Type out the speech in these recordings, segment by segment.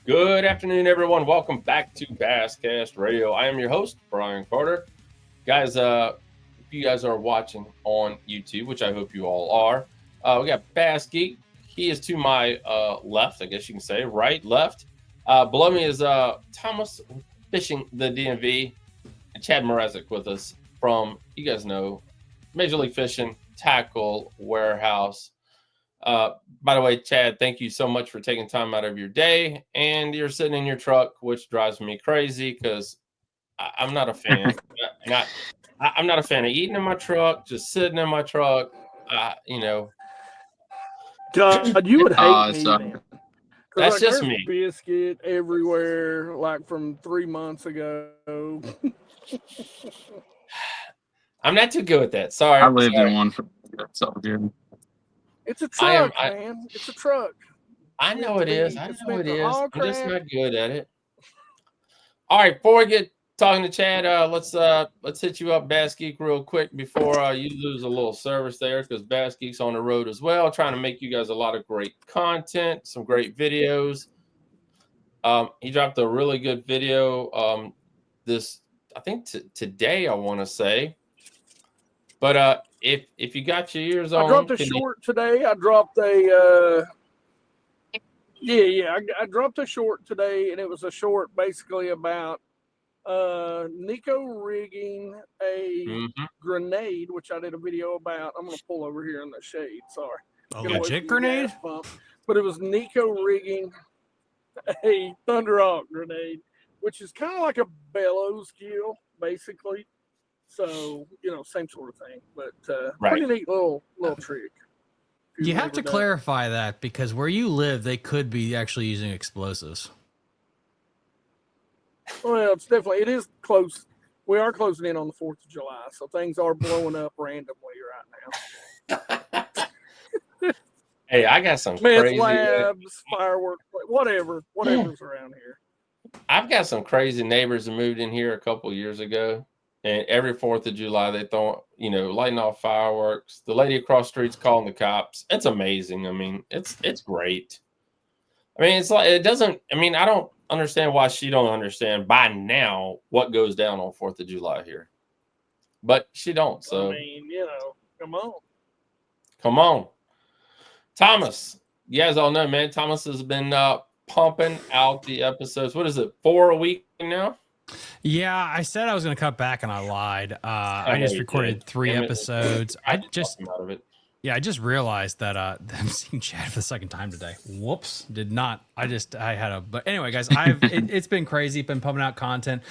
Good afternoon, everyone. Welcome back to Basscast Radio. I am your host, Brian Carter. Guys, if you guys are watching on YouTube, which I hope you all are, we got Bass Geek. He is to my left, I guess you can say, right, left. Below me is Thomas Fishing the DMV, and Chad Mrazek with us from, you guys know, Major League Fishing Tackle Warehouse. By the way, Chad, thank you so much for taking time out of your day, and you're sitting in your truck, which drives me crazy because I'm not a fan. I'm not a fan of eating in my truck, just sitting in my truck. God, you would hate me, man. That's just me. Biscuit everywhere, like from 3 months ago. I'm not too good with that. Sorry. I lived in one for so good. It's a truck, man. It's a truck. I know it is. I know it is. I'm just not good at it. All right, before we get talking to Chad, let's hit you up, Bass Geek, real quick before you lose a little service there, because Bass Geek's on the road as well, trying to make you guys a lot of great content, some great videos. He dropped a really good video I think today, I want to say. But if you got your ears on, I dropped a short today. I dropped a I dropped a short today, and it was a short basically about Nico rigging a grenade, which I did a video about. I'm gonna pull over here in the shade. Sorry. A jig grenade? But it was Nico rigging a Thunder Hawk grenade, which is kind of like a bellows gill, basically. So, same sort of thing, but pretty neat little trick. You have to clarify that, because where you live, they could be actually using explosives. Well, it is close. We are closing in on the 4th of July, so things are blowing up randomly right now. Hey, I got some crazy labs, fireworks, whatever's around here. I've got some crazy neighbors that moved in here a couple years ago. And every 4th of July, they throw, lighting off fireworks. The lady across the street's calling the cops. It's amazing. I mean, it's great. I mean, it's like, it doesn't, I don't understand why she don't understand by now what goes down on 4th of July here. But she don't, so. Come on. Come on. Thomas, you guys all know, man, Thomas has been pumping out the episodes. What is it, 4 a week now? Yeah, I said I was going to cut back, and I lied. I just recorded 3 episodes. I just realized that I'm seeing Chad for the second time today. Whoops, did not. But anyway, guys, it's been crazy. Been pumping out content.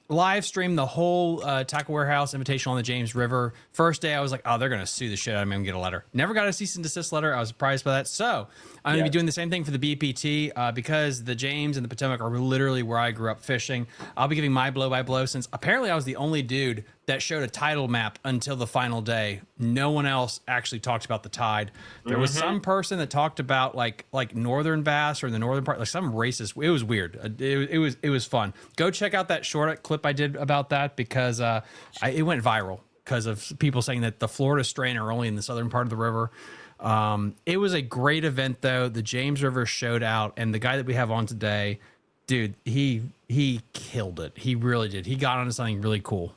Live streamed the whole Tackle Warehouse Invitational on the James River. First day, I was like, oh, they're going to sue the shit out of me and get a letter. Never got a cease and desist letter. I was surprised by that. So I'm going to be doing the same thing for the BPT because the James and the Potomac are literally where I grew up fishing. I'll be giving my blow-by-blow, since apparently I was the only dude that showed a tidal map until the final day. No one else actually talked about the tide. There was some person that talked about like northern bass, or in the northern part, like some racist. It was weird. It was fun. Go check out that short clip I did about that, because it went viral because of people saying that the Florida strain are only in the southern part of the river. It was a great event, though. The James River showed out, and the guy that we have on today, dude, he killed it. He really did. He got onto something really cool.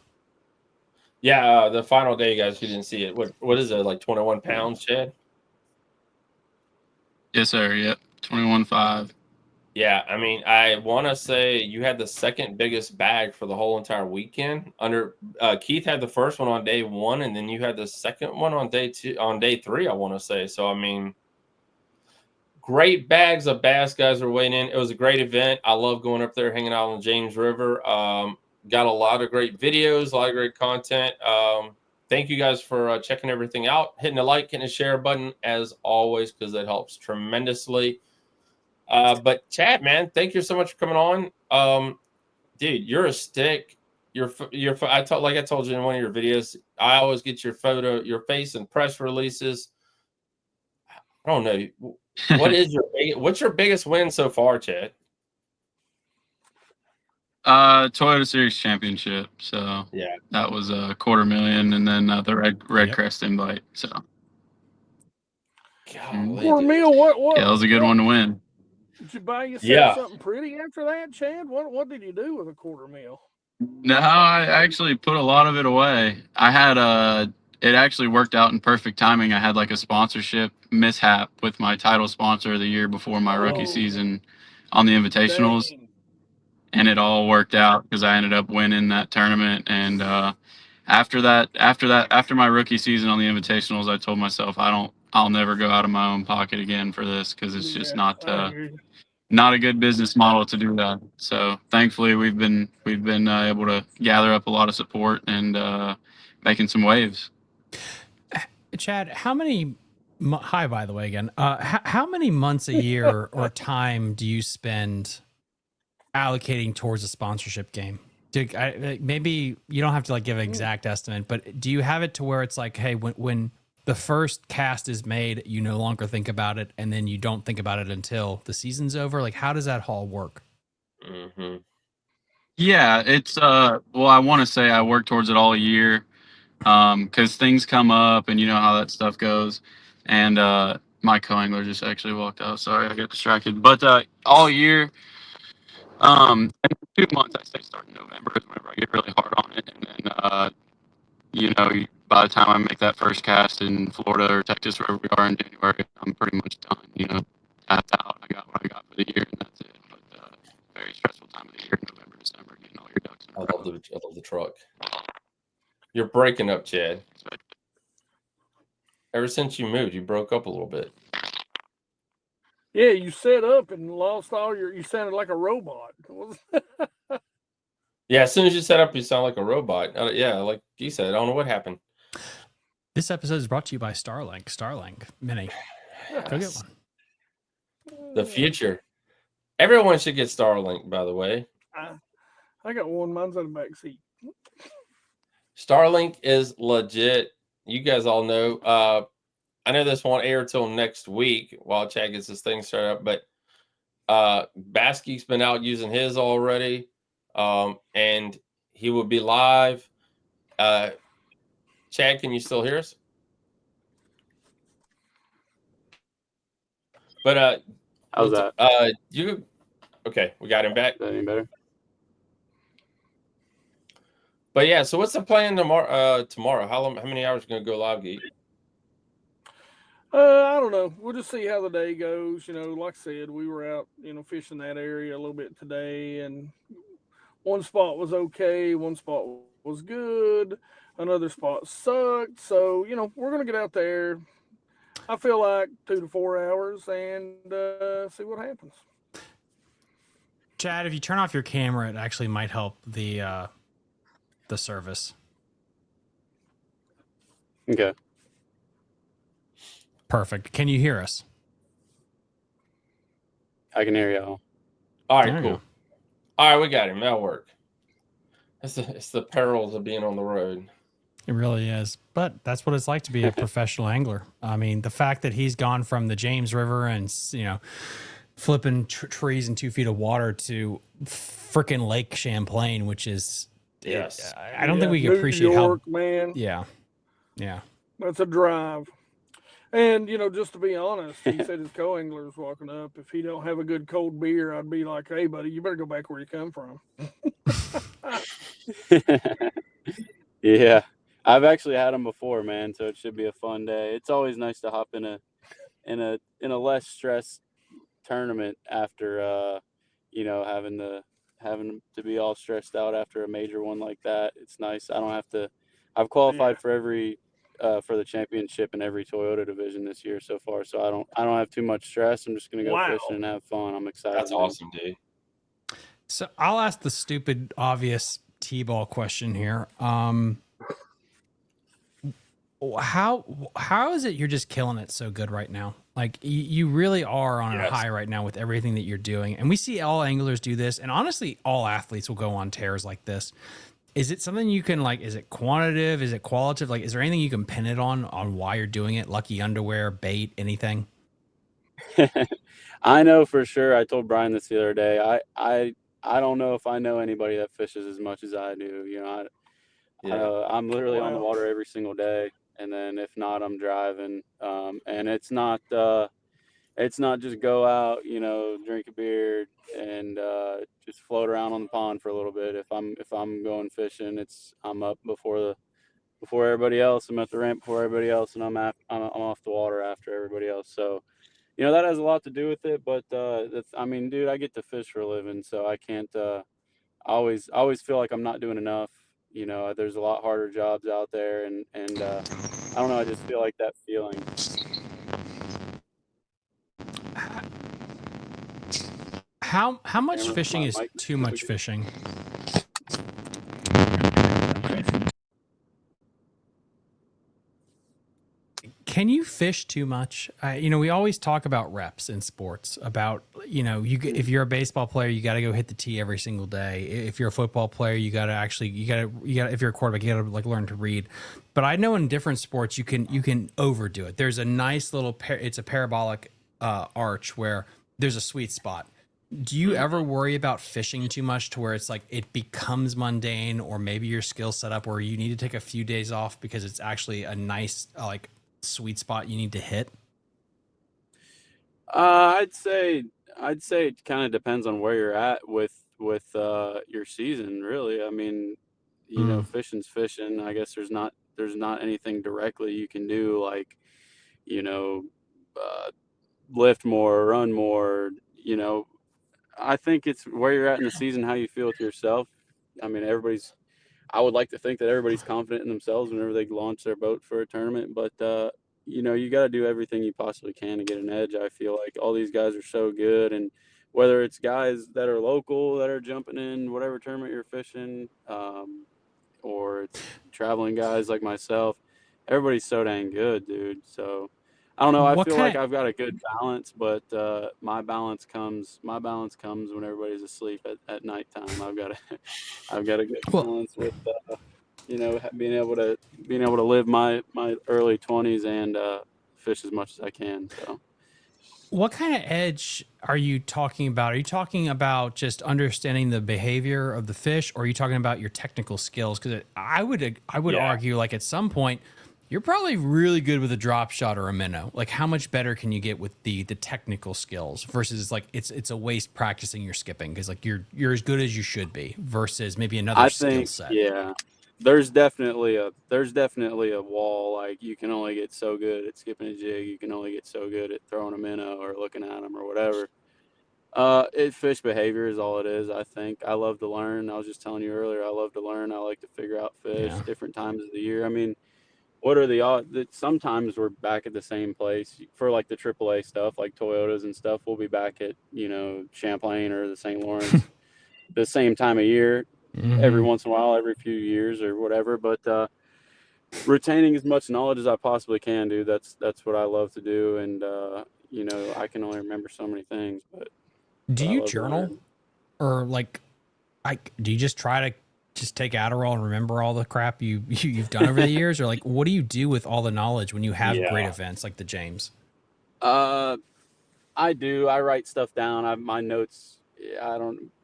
Yeah, the final day, guys, who didn't see it, what is it, like 21 pounds, Chad? Yes, sir. Yep, 21.5. Yeah, I want to say you had the second biggest bag for the whole entire weekend. Keith had the first one on day 1, and then you had the second one on day 3, I want to say. So, great bags of bass, guys, are weighing in. It was a great event. I love going up there, hanging out on the James River. Got a lot of great videos, a lot of great content. Thank you guys for checking everything out, hitting the like, hitting the share button as always, because that helps tremendously. But Chad, man, thank you so much for coming on. Dude, you're a stick. I told you in one of your videos, I always get your face in press releases. I don't know. What's your biggest win so far, Chad? Toyota Series Championship. So Yeah. that was $250,000, and then the Red Yep. Crest invite. So Golly, Poor dude. meal. yeah, it was a good one to win. Did you buy yourself Yeah. something pretty after that, Chad? What did you do with a quarter meal? No, I actually put a lot of it away. I had it actually worked out in perfect timing. I had like a sponsorship mishap with my title sponsor the year before my rookie Oh. season on the invitationals. Dang. And it all worked out because I ended up winning that tournament. And after my rookie season on the invitationals, I told myself I'll never go out of my own pocket again for this because it's just I hear you. not a good business model to do that. So thankfully, we've been able to gather up a lot of support and making some waves. Chad, how many? Hi, by the way, again. How many months a year or time do you spend allocating towards a sponsorship game? Maybe you don't have to like give an exact estimate, but do you have it to where it's like, hey, when the first cast is made, you no longer think about it, and then you don't think about it until the season's over? Like, how does that all work? Mm-hmm. Yeah, it's well, I want to say I work towards it all year, because things come up, and you know how that stuff goes. And my co-angler just actually walked out. Sorry, I got distracted. But all year, and 2 months, I say starting November is whenever I get really hard on it, and then by the time I make that first cast in Florida or Texas, wherever we are in January, I'm pretty much done. Tapped out. I got what I got for the year, and that's it. But very stressful time of the year, November, December, getting all your ducks in a row. I love the truck. You're breaking up, Chad. Ever since you moved, you broke up a little bit. Yeah, you set up and lost all your. You sounded like a robot. Yeah, as soon as you set up, you sound like a robot. Yeah, like you said, I don't know what happened. This episode is brought to you by Starlink. Starlink Mini. Go get one. The future. Everyone should get Starlink, by the way. I got one. Mine's in the back seat. Starlink is legit. You guys all know. I know this won't air till next week while Chad gets this thing started up, but Baskey's been out using his already, and he will be live. Chad, can you still hear us? But how's that? Okay, we got him back. Is that any better? But yeah, so what's the plan tomorrow? How many hours are going to go live, Geek? I don't know. We'll just see how the day goes. Like I said, we were out, fishing that area a little bit today, and one spot was okay, one spot was good, another spot sucked. So, we're going to get out there. I feel like 2 to 4 hours and see what happens. Chad, if you turn off your camera, it actually might help the service. Okay. Perfect. Can you hear us? I can hear y'all. All right, cool. All right, we got him. That'll work. It's the perils of being on the road. It really is. But that's what it's like to be a professional angler. I mean, the fact that he's gone from the James River and, flipping trees in 2 feet of water to freaking Lake Champlain, which is, yes. I don't think we can appreciate New York, how, man. Yeah. That's a drive. And, just to be honest, he said his co-angler's walking up. If he don't have a good cold beer, I'd be like, hey, buddy, you better go back where you come from. Yeah, I've actually had them before, man. So it should be a fun day. It's always nice to hop in a less stressed tournament after, having to be all stressed out after a major one like that. It's nice. I don't have to. I've qualified for for the championship in every Toyota division this year so far. So I don't have too much stress. I'm just gonna go fishing and have fun. I'm excited. That's awesome, dude. So I'll ask the stupid, obvious T-ball question here. How is it you're just killing it so good right now? Like you really are on a high right now with everything that you're doing. And we see all anglers do this. And honestly, all athletes will go on tears like this. Is it something you can is it quantitative? Is it qualitative? Is there anything you can pin it on why you're doing it? Lucky underwear, bait, anything? I know for sure. I told Brian this the other day. I don't know if I know anybody that fishes as much as I do. I'm literally on the Wow. water every single day, and then if not, I'm driving. And it's not just go out, drink a beer and just float around on the pond for a little bit. If I'm going fishing, I'm up before everybody else. I'm at the ramp before everybody else, and I'm off the water after everybody else. So that has a lot to do with it. But dude, I get to fish for a living, so I can't. I always feel like I'm not doing enough. There's a lot harder jobs out there, and I don't know. I just feel like that feeling. How much fishing is too much fishing? Can you fish too much? We always talk about reps in sports. About if you're a baseball player, you got to go hit the tee every single day. If you're a football player, you got to. If you're a quarterback, you got to like learn to read. But I know in different sports, you can overdo it. There's a nice little it's a parabolic arch where there's a sweet spot. Do you ever worry about fishing too much to where it's like it becomes mundane, or maybe your skill set up where you need to take a few days off because it's actually a nice sweet spot you need to hit? I'd say it kind of depends on where you're at with your season, really. I mean, fishing's fishing. I guess there's not anything directly you can do, like lift more, run more. I think it's where you're at in the season, how you feel with yourself. I mean, I would like to think that everybody's confident in themselves whenever they launch their boat for a tournament, but you got to do everything you possibly can to get an edge. I feel like all these guys are so good, and whether it's guys that are local that are jumping in whatever tournament you're fishing, or it's traveling guys like myself, everybody's so dang good, dude. So I don't know. I feel like I've got a good balance, but my balance comes when everybody's asleep at nighttime. I've got a good balance with being able to live my early 20s and fish as much as I can. So what kind of edge are you talking about? Are you talking about just understanding the behavior of the fish, or are you talking about your technical skills? Because I would argue, like, at some point you're probably really good with a drop shot or a minnow. Like, how much better can you get with the technical skills versus like it's a waste practicing your skipping, because like you're as good as you should be versus maybe another skill set. Yeah, there's definitely a wall. Like, you can only get so good at skipping a jig. You can only get so good at throwing a minnow or looking at them or whatever. Fish behavior is all it is. I think I love to learn. I was just telling you earlier, I love to learn. I like to figure out fish different times of the year. I mean, what are the odds that sometimes we're back at the same place for like the AAA stuff, like Toyotas and stuff? We'll be back at, Champlain or the St. Lawrence the same time of year, every once in a while, every few years or whatever. But retaining as much knowledge as I possibly can, dude. That's what I love to do. And, I can only remember so many things, but do you journal, or like, do you just try to just take Adderall and remember all the crap you've done over the years, or like, what do you do with all the knowledge when you have great events like the James? I do. I write stuff down. My notes.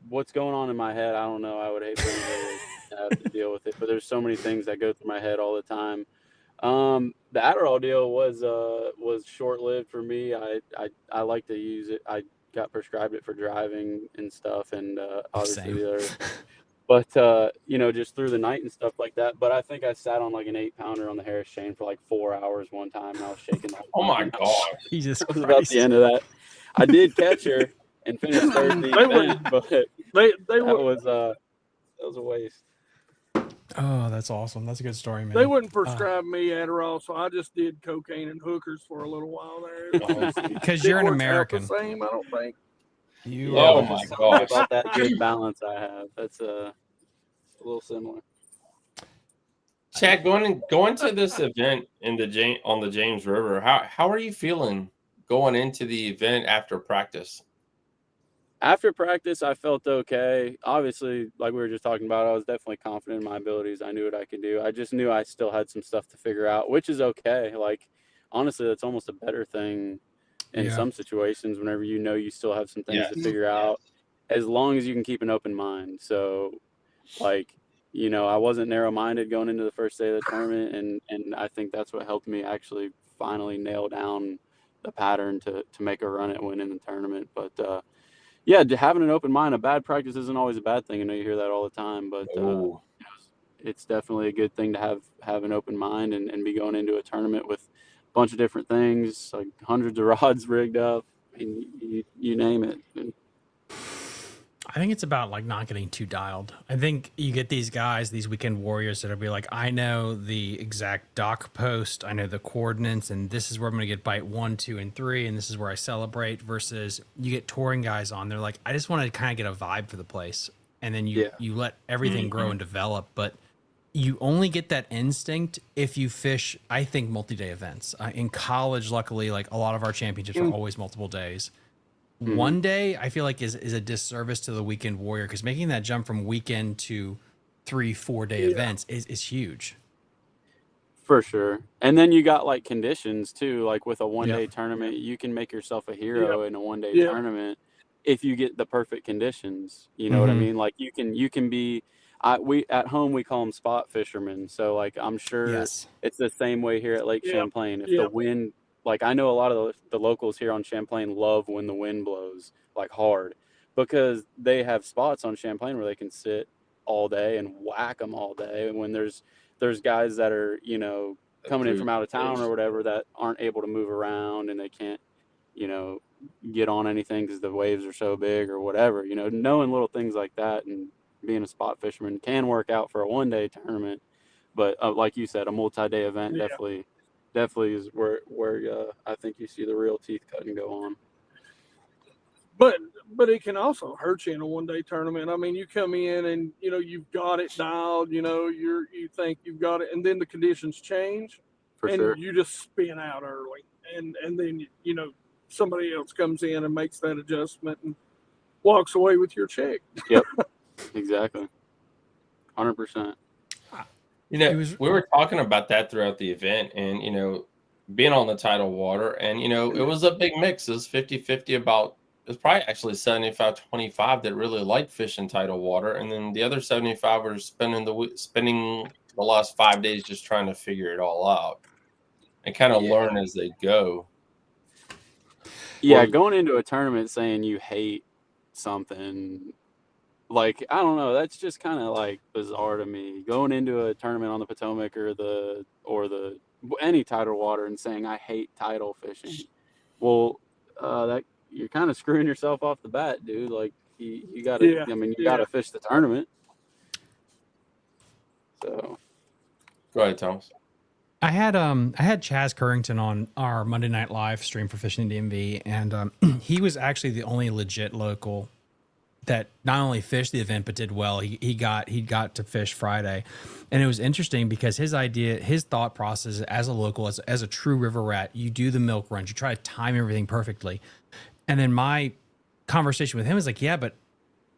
What's going on in my head, I don't know. I would hate for anybody to have to deal with it, but there's so many things that go through my head all the time. The Adderall deal was short-lived for me. I like to use it. I got prescribed it for driving and stuff, and obviously the other. But just through the night and stuff like that. But I think I sat on like an 8-pounder on the Harris chain for like 4 hours one time, and I was shaking. Oh my gosh! Jesus Christ! That was about the end of that. I did catch her and finished third in the event, but that was a waste. Oh, that's awesome. That's a good story, man. They wouldn't prescribe me Adderall, so I just did cocaine and hookers for a little while there. Because you're an American. The same, I don't think. Oh my gosh! About that good balance I have. That's a little similar. Chad, going to this event on the James River, how are you feeling going into the event after practice? After practice, I felt okay. Obviously, like we were just talking about, I was definitely confident in my abilities. I knew what I could do. I just knew I still had some stuff to figure out, which is okay. Like, honestly, that's almost a better thing in some situations, whenever you still have some things to figure out. as long as you can keep an open mind. So, like, you know, I wasn't narrow-minded going into the first day of the tournament, and I think that's what helped me actually finally nail down the pattern to make a run at winning the tournament. But yeah, having an open mind, a bad practice isn't always a bad thing. I know you hear that all the time, but it's definitely a good thing to have an open mind and be going into a tournament with a bunch of different things, like hundreds of rods rigged up. I mean, you name it. I think it's about like not getting too dialed. I think you get these guys, these weekend warriors that'll be like, I know the exact dock post, I know the coordinates, and this is where I'm going to get bite 1, 2, and 3, and this is where I celebrate. Versus you get touring guys on, they're like, I just want to kind of get a vibe for the place, and then you let everything grow and develop. But you only get that instinct if you fish, I think, multi-day events. In college, luckily, like a lot of our championships are always multiple days. One day I feel like is a disservice to the weekend warrior, because making that jump from weekend to 3-4 day events is huge. For sure. And then you got like conditions too, like with a one-day tournament, you can make yourself a hero in a one-day tournament if you get the perfect conditions. You know what I mean? Like you can be we at home we call them spot fishermen. So like I'm sure it's the same way here at Lake Champlain. If the wind, like I know a lot of the locals here on Champlain love when the wind blows like hard, because they have spots on Champlain where they can sit all day and whack them all day. And when there's guys that are, you know, coming in from out of town or whatever that aren't able to move around and they can't, you know, get on anything because the waves are so big or whatever. You know, knowing little things like that and being a spot fisherman can work out for a one-day tournament. But like you said, a multi-day event definitely is where I think you see the real teeth cut and go on. But it can also hurt you in a one-day tournament. I mean, you come in and you know you've got it dialed. You know you think you've got it, and then the conditions change, and you just spin out early, and then you know somebody else comes in and makes that adjustment and walks away with your check. Yep, exactly, 100%. You know, we were talking about that throughout the event, and you know, being on the tidal water, and you know, it was a big mix. It was 50-50 about. It was probably actually 75-25 that really liked fishing tidal water, and then the other 75 were spending the last 5 days just trying to figure it all out and kind of learn as they go. Yeah, going into a tournament saying you hate something, like I don't know, that's just kind of like bizarre to me. Going into a tournament on the Potomac or any tidal water and saying I hate tidal fishing, well, that. You're kind of screwing yourself off the bat, dude. Like you got to, I mean, you got to fish the tournament. So, go ahead, Thomas. I had Chaz Currington on our Monday Night Live stream for Fishing DMV, and he was actually the only legit local that not only fished the event but did well. He got to fish Friday, and it was interesting because his thought process as a local, as a true river rat, you do the milk runs, you try to time everything perfectly. And then my conversation with him is like, yeah, but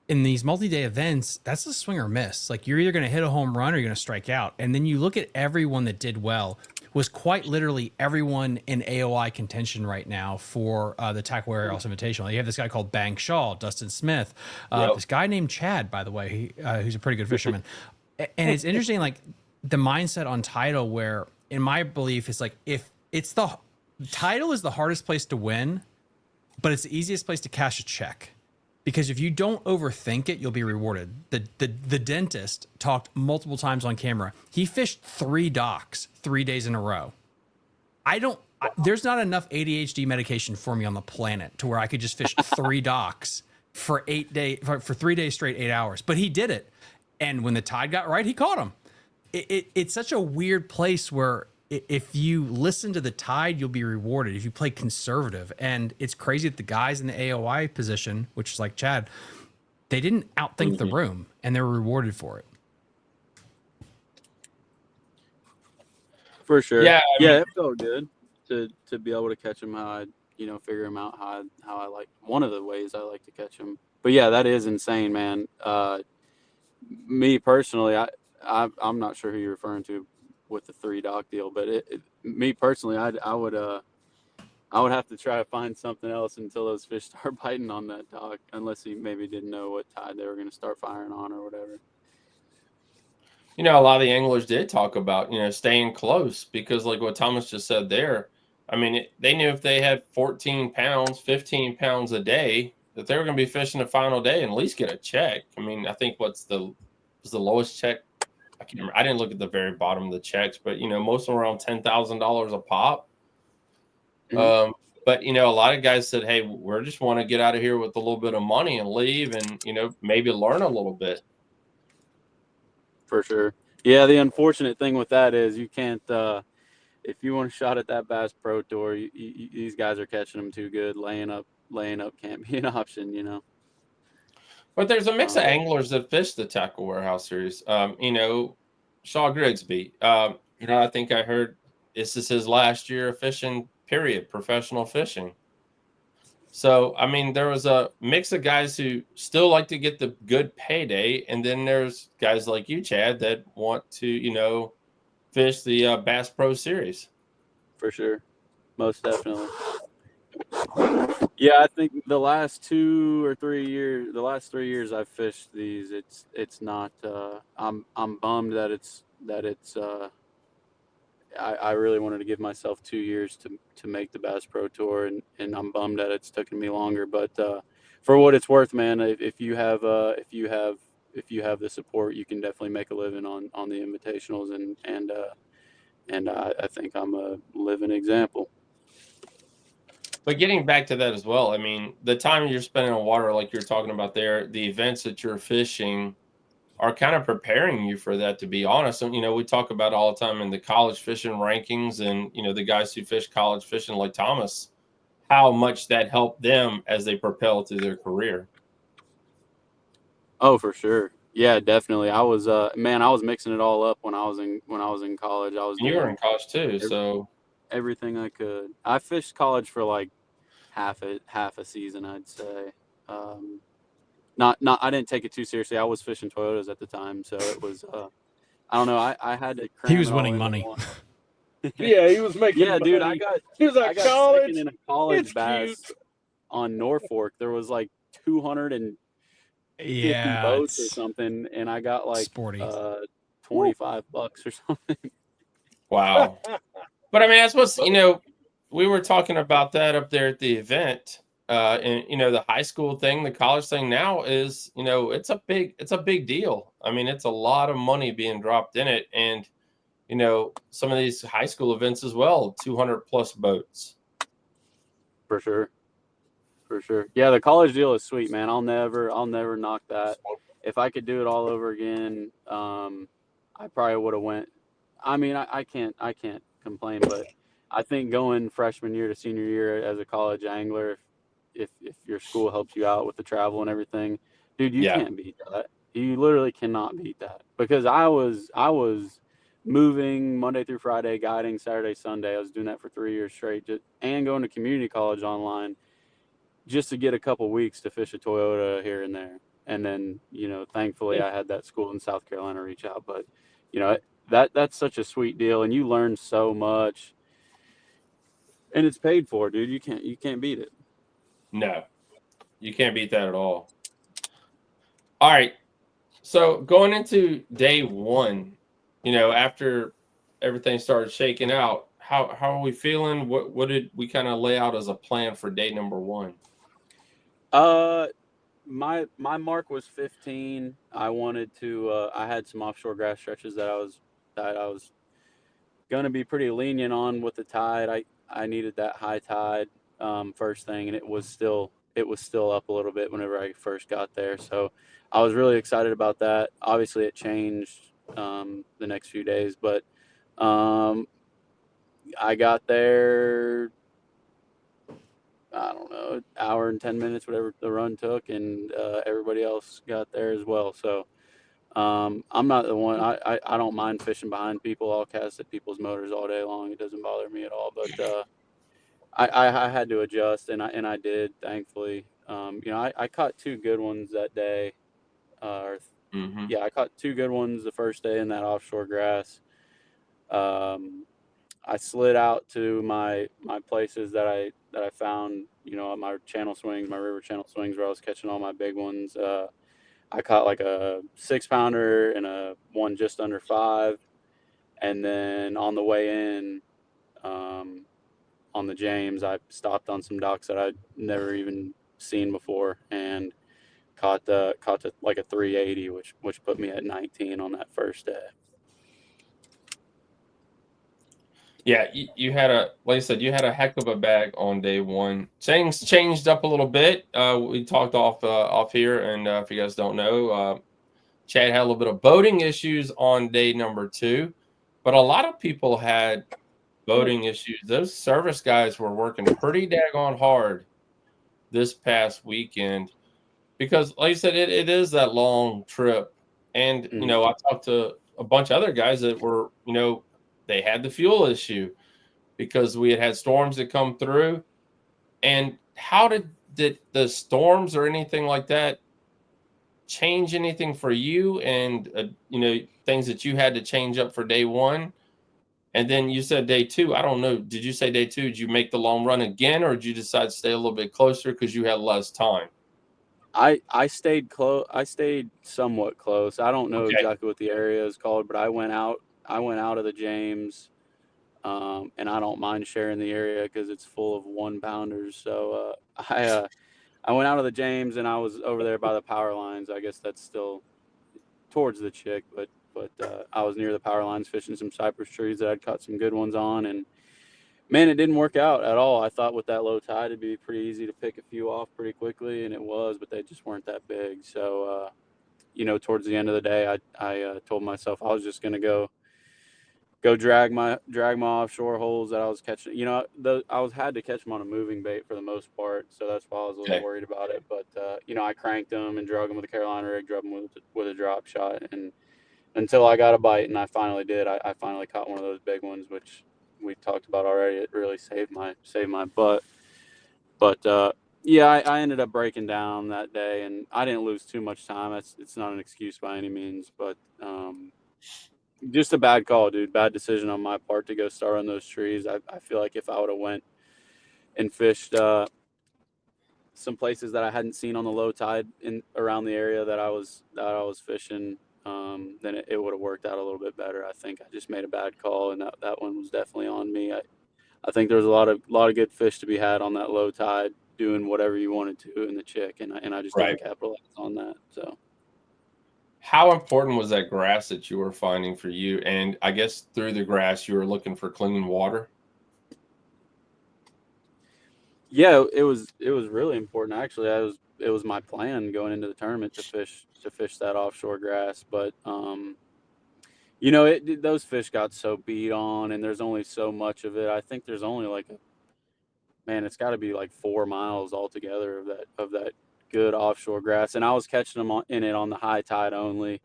in these multi-day events, that's a swing or miss. Like you're either going to hit a home run or you're going to strike out. And then you look at everyone that did well, was quite literally everyone in AOI contention right now for the Tackle Warehouse Invitational. You have this guy called Bang Shaw, Dustin Smith, this guy named Chad, by the way, who's a pretty good fisherman. And it's interesting, like the mindset on tidal, where in my belief, it's like if it's the tidal is the hardest place to win, but it's the easiest place to cash a check, because if you don't overthink it, you'll be rewarded. The dentist talked multiple times on camera. He fished 3 docks 3 days in a row. There's not enough ADHD medication for me on the planet to where I could just fish 3 docks for 3 days straight, 8 hours. But he did it. And when the tide got right, he caught them. It's such a weird place where if you listen to the tide, you'll be rewarded if you play conservative. And it's crazy that the guys in the AOI position, which is like Chad, they didn't outthink the room, and they were rewarded for it. For sure. Yeah, it felt good to be able to catch them how I, figure them out how I like, one of the ways I like to catch them. But yeah, that is insane, man. Me personally, I'm not sure who you're referring to with the 3 dock deal, but me personally, I would I would have to try to find something else until those fish start biting on that dock, unless he maybe didn't know what tide they were going to start firing on or whatever. A lot of the anglers did talk about, staying close because like what Thomas just said there, I mean, they knew if they had 14 pounds, 15 pounds a day, that they were going to be fishing the final day and at least get a check. I mean, I think was the lowest check? I can't remember. I didn't look at the very bottom of the checks, but, most of them around $10,000 a pop. Mhm. But, a lot of guys said, hey, we just want to get out of here with a little bit of money and leave and, maybe learn a little bit. For sure. Yeah, the unfortunate thing with that is you can't, if you want a shot at that Bass Pro Tour, these guys are catching them too good. Laying up can't be an option. But there's a mix of anglers that fish the Tackle Warehouse series. Shaw Grigsby. I think I heard this is his last year of fishing, period, professional fishing. So, I mean, there was a mix of guys who still like to get the good payday. And then there's guys like you, Chad, that want to, fish the Bass Pro Series. For sure. Most definitely. Yeah, I think the last 3 years I've fished these, it's not, I'm bummed that it's I really wanted to give myself 2 years to make the Bass Pro Tour, and I'm bummed that it's taken me longer. But for what it's worth, man, if you have the support, you can definitely make a living on the invitationals, and I think I'm a living example. But getting back to that as well, I mean, the time you're spending on water, like you're talking about there, the events that you're fishing are kind of preparing you for that, to be honest. And, we talk about all the time in the college fishing rankings and, the guys who fish college fishing like Thomas, how much that helped them as they propel through their career. Oh, for sure. Yeah, definitely. I was I was mixing it all up when I was in college. I was And you were doing in college too, so everything I could. I fished college for like half a season, I'd say. Not I didn't take it too seriously. I was fishing Toyotas at the time, so it was I don't know. I had to cram He was it all winning into money. one. Yeah, he was making Yeah, dude, money. He was like, college, second in a college it's bass cute. on Norfolk. There was like 250 boats or something, and I got like sporty. $25 or something. Wow. But I mean, that's what's, we were talking about that up there at the event. And the high school thing, the college thing now is, it's a big deal. I mean, it's a lot of money being dropped in it. And, some of these high school events as well, 200 plus boats. For sure. For sure. Yeah, the college deal is sweet, man. I'll never knock that. If I could do it all over again, I probably would have went. I mean, I can't complain, but I think going freshman year to senior year as a college angler, if your school helps you out with the travel and everything, dude, you can't beat that. You literally cannot beat that, because I was moving Monday through Friday, guiding Saturday, Sunday. I was doing that for 3 years straight, and going to community college online, just to get a couple weeks to fish a Toyota here and there. And then, thankfully I had that school in South Carolina reach out. But, that's such a sweet deal, and you learn so much, and it's paid for, dude. You can't beat it. No, you can't beat that at all. All right. So going into day one, after everything started shaking out, how are we feeling? What did we kind of lay out as a plan for day number one? My mark was 15. I wanted to. I had some offshore grass stretches that I was going to be pretty lenient on with the tide. I needed that high tide first thing, and it was still up a little bit whenever I first got there. So I was really excited about that. Obviously, it changed the next few days, but I got there, I don't know, an hour and 10 minutes, whatever the run took, and everybody else got there as well. So I'm not the one. I don't mind fishing behind people. I'll cast at people's motors all day long. It doesn't bother me at all. But I had to adjust, and I did, thankfully. I caught two good ones that day. Yeah, I caught two good ones the first day in that offshore grass. I slid out to my places that I found, on my channel swings, my river channel swings, where I was catching all my big ones. I caught like a 6-pounder and a one just under 5, and then on the way in, on the James, I stopped on some ducks that I'd never even seen before, and caught like a 380, which put me at 19 on that first day. Yeah, you had like I said, you had a heck of a bag on day 1. Things changed up a little bit. We talked off here, and if you guys don't know, Chad had a little bit of boating issues on day number 2, but a lot of people had boating issues. Those service guys were working pretty daggone hard this past weekend because, like I said, it is that long trip. And, I talked to a bunch of other guys that were, they had the fuel issue because we had storms that come through. And how did the storms or anything like that change anything for you and, things that you had to change up for day 1? And then you said day 2. I don't know. Did you say day 2? Did you make the long run again, or did you decide to stay a little bit closer because you had less time? I stayed close. I stayed somewhat close. I don't know exactly what the area is called, but I went out of the James, and I don't mind sharing the area because it's full of 1-pounders. So I went out of the James, and I was over there by the power lines. I guess that's still towards the Chick, but I was near the power lines fishing some cypress trees that I'd caught some good ones on, and man, it didn't work out at all. I thought with that low tide, it'd be pretty easy to pick a few off pretty quickly, and it was, but they just weren't that big. So, towards the end of the day, I told myself I was just going to go drag my offshore holes that I was catching. I had to catch them on a moving bait for the most part, so that's why I was a little worried about it. But I cranked them and drug them with a Carolina rig, drug them with a drop shot, and until I got a bite, and I finally did. I finally caught one of those big ones, which we talked about already. It really saved my butt. But I ended up breaking down that day, and I didn't lose too much time. It's not an excuse by any means, but just a bad call, dude. Bad decision on my part to go start on those trees. I feel like if I would have went and fished some places that I hadn't seen on the low tide in around the area that I was fishing, then it would have worked out a little bit better. I think I just made a bad call, and that one was definitely on me. I think there's a lot of good fish to be had on that low tide, doing whatever you wanted to in the Chick, and I just didn't capitalize on that. So, how important was that grass that you were finding for you? And I guess through the grass, you were looking for clean water. Yeah, it was really important. Actually, it was my plan going into the tournament to fish that offshore grass, but those fish got so beat on, and there's only so much of it. I think there's only it's got to be like 4 miles altogether of that good offshore grass, and I was catching them in it on the high tide only.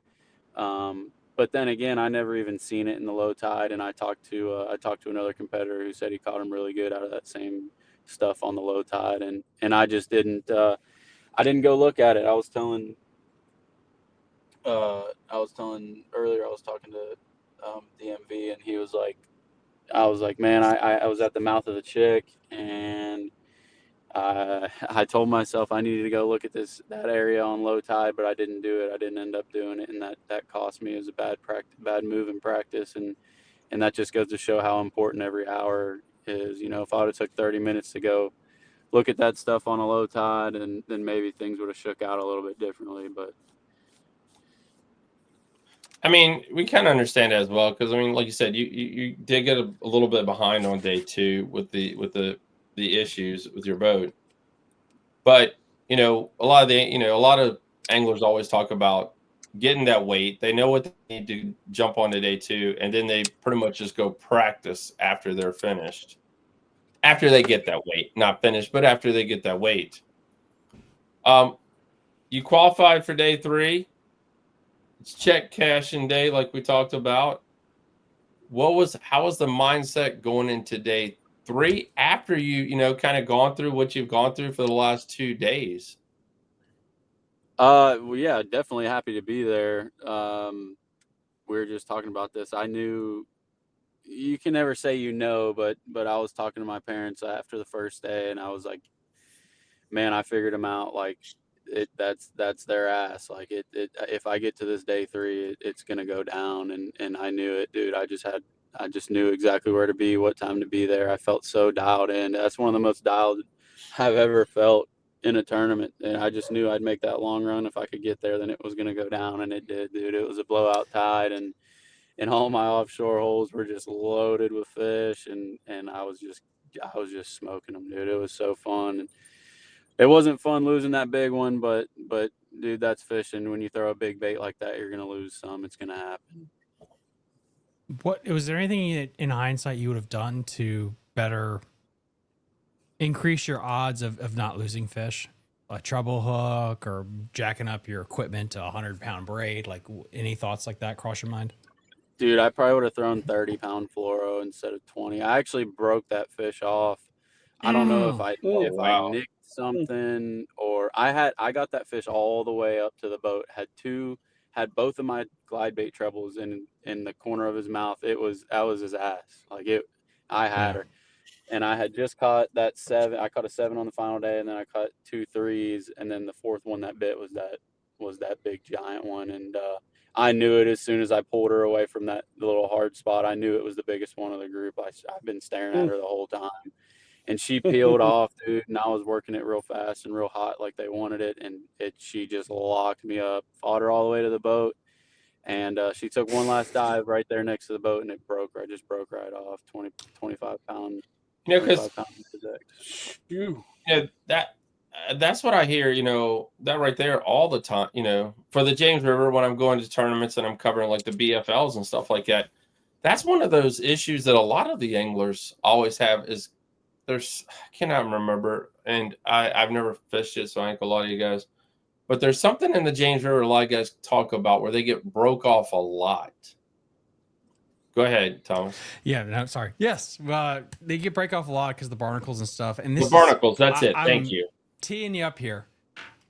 But then again, I never even seen it in the low tide, and I talked to another competitor who said he caught them really good out of that same stuff on the low tide, and I just didn't I didn't go look at it. I was telling earlier, I was talking to DMV, and he was like, I was like, man, I was at the mouth of the Chick, and I told myself I needed to go look at that area on low tide, but I didn't do it. I didn't end up doing it, and that cost me. It was a bad move in practice, and that just goes to show how important every hour is. If I would have took 30 minutes to go look at that stuff on a low tide, and then maybe things would have shook out a little bit differently. But I mean, we kind of understand that as well because I mean, like you said, you did get a little bit behind on day 2 with the issues with your boat, but a lot of anglers always talk about getting that weight. They know what they need to jump on to day 2, and then they pretty much just go practice after they're finished. After they get that weight, not finished, but after they get that weight. You qualified for day 3. It's check cashing day, like we talked about. How was the mindset going into day 3 after you kind of gone through what you've gone through for the last 2 days? Well, yeah, definitely happy to be there. We were just talking about this. I knew you can never say but I was talking to my parents after the first day, and I was like, man, I figured them out. Like, that's their ass. Like, if I get to this day 3, it's gonna go down, and I knew it, dude. I just knew exactly where to be, what time to be there. I felt so dialed in. That's one of the most dialed I've ever felt in a tournament, and I just knew I'd make that long run. If I could get there, then it was gonna go down, and it did, dude. It was a blowout tide, and all my offshore holes were just loaded with fish, and I was just smoking them, dude. It was so fun. And it wasn't fun losing that big one, but dude, that's fishing. When you throw a big bait like that, you're gonna lose some. It's gonna happen. What was there anything in hindsight you would have done to better increase your odds of not losing fish? A treble hook or jacking up your equipment to 100-pound braid? Like, any thoughts like that cross your mind? Dude, I probably would have thrown 30-pound fluoro instead of 20. I actually broke that fish off. I don't know if I nicked something, or I got that fish all the way up to the boat. Had both of my glide bait trebles in the corner of his mouth. That was his ass. Like, I had her. And I had just caught that 7. I caught a 7 on the final day, and then I caught 2 3s, and then the fourth one that bit was that big giant one. And I knew it as soon as I pulled her away from that little hard spot. I knew it was the biggest one of the group. I've been staring at her the whole time, and she peeled off, dude. And I was working it real fast and real hot, like they wanted it, and she just locked me up. Fought her all the way to the boat. And she took one last dive right there next to the boat, and it just broke right off. 25 pound. You know, because that's what I hear. You know, that right there all the time. You know, for the James River, when I'm going to tournaments and I'm covering like the BFLs and stuff like that, that's one of those issues that a lot of the anglers always have. Is I cannot remember, and I've never fished it, so I ain't gonna lie to you guys. But there's something in the James River a lot of guys talk about where they get broke off a lot. Go ahead, Thomas. Yeah, no, sorry. Yes, they get break off a lot because the barnacles and stuff. And this the barnacles, that's it. Thank you. Teeing you up here.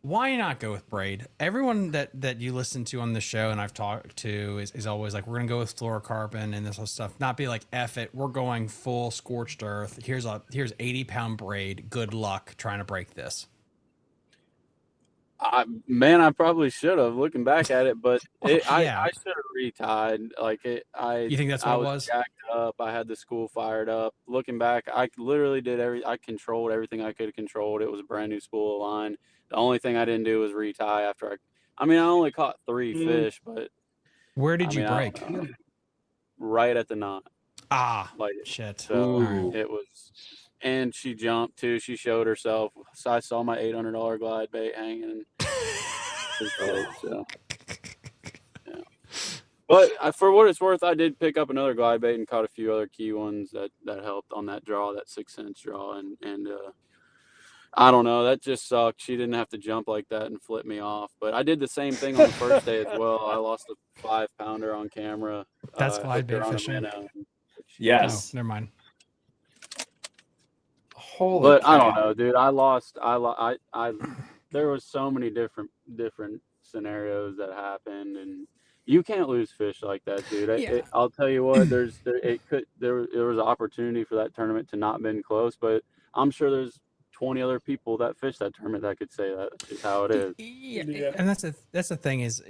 Why not go with braid? Everyone that you listen to on the show and I've talked to is always like, we're going to go with fluorocarbon and this whole stuff. Not be like, F it, we're going full scorched earth. Here's 80-pound braid. Good luck trying to break this. I probably should have, looking back at it, but I should have retied. Like, you think that's what it was? Jacked up. I had the school fired up. Looking back, I literally did I controlled everything I could have controlled. It was a brand new spool of line. The only thing I didn't do was retie after I only caught 3 fish, but where did you break? Right at the knot. Like, shit. So it was. And she jumped too. She showed herself. So I saw my $800 glide bait hanging. So, yeah. But for what it's worth, I did pick up another glide bait and caught a few other key ones that helped on that draw, that 6-cent draw. And I don't know. That just sucked. She didn't have to jump like that and flip me off. But I did the same thing on the first day as well. I lost a 5-pounder on camera. That's glide bait fishing. Yes. Oh, never mind. But cow. I don't know, dude. There was so many different scenarios that happened, and you can't lose fish like that, dude. I'll tell you what. There was an opportunity for that tournament to not been close, but I'm sure there's 20 other people that fish that tournament that could say that's just how it is. Yeah. And that's the thing is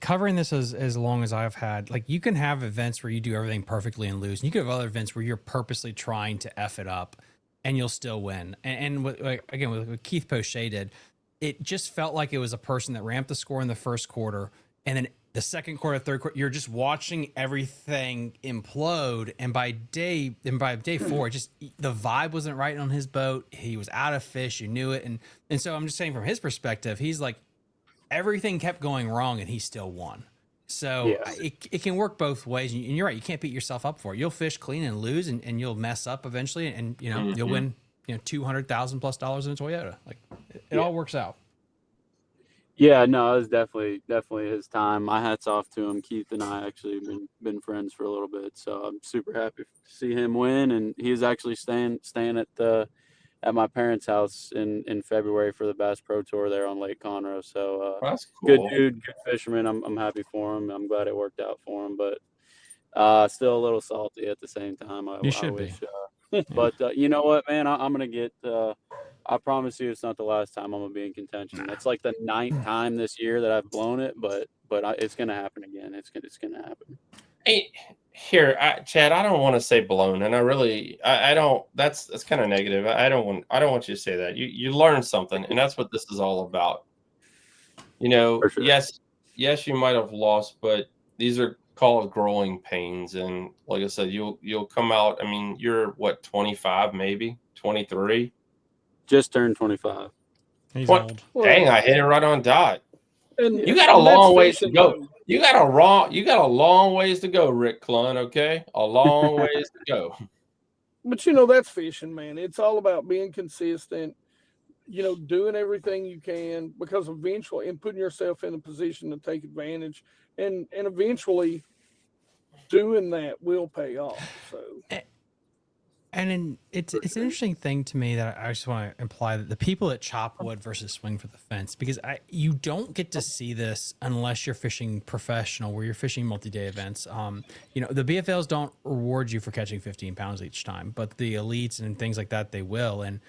covering this as long as I've had, like, you can have events where you do everything perfectly and lose, and you can have other events where you're purposely trying to F it up and you'll still win. And with what Keith Poche did, it just felt like it was a person that ramped the score in the first quarter, and then the second quarter, third quarter, you're just watching everything implode. And by day 4, the vibe wasn't right on his boat. He was out of fish. You knew it. And so I'm just saying, from his perspective, he's like, everything kept going wrong and he still won. So it can work both ways. And you're right. You can't beat yourself up for it. You'll fish clean and lose, and you'll mess up eventually. And you'll win, $200,000+ in a Toyota. Like, it all works out. Yeah, no, it was definitely his time. My hat's off to him. Keith and I actually been friends for a little bit, so I'm super happy to see him win. And he's actually staying at my parents' house in February for the Bass Pro Tour there on Lake Conroe. So that's cool. Good dude, good fisherman. I'm happy for him. I'm glad it worked out for him. But Still a little salty at the same time. You should wish, be. but you know what, man? I'm gonna get. I promise you, it's not the last time I'm gonna be in contention. That's like the 9th time this year that I've blown it, but it's gonna happen again. It's gonna happen. Hey, Chad, I don't want to say blown, and I don't. That's kind of negative. I don't want you to say that. You learned something, and that's what this is all about. For sure. Yes, you might have lost, but these are called growing pains, and like I said, you'll come out. I mean, you're what, 25, maybe 23. Just turned 25. He's What? old. Dang, I hit it right on dot. And You got a and that's long ways to fishing, go. though. You got a long ways to go, Rick Clun. Okay, a long ways to go. But that's fishing, man. It's all about being consistent, doing everything you can, because eventually, and putting yourself in a position to take advantage, and eventually doing that will pay off. So, And it's an interesting thing to me that I just want to imply that the people that chop wood versus swing for the fence, because you don't get to see this unless you're fishing professional, where you're fishing multi-day events. The BFLs don't reward you for catching 15 pounds each time, but the elites and things like that, they will. And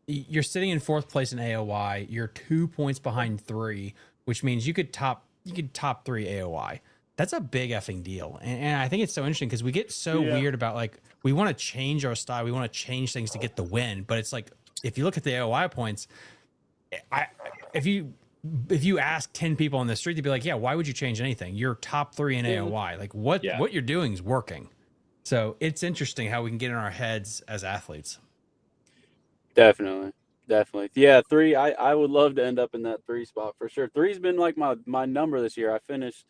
you're sitting in 4th place in AOI. You're 2 points behind 3, which means you could top 3 AOI. That's a big effing deal. And I think it's so interesting because we get so weird about, like, we want to change our style. We want to change things to get the win. But it's like, if you look at the AOI points, if you ask 10 people on the street, they'd be like, yeah, why would you change anything? You're top 3 in AOI. Like, what you're doing is working. So it's interesting how we can get in our heads as athletes. Definitely. Yeah, 3. I would love to end up in that 3 spot for sure. 3's been like my number this year. I finished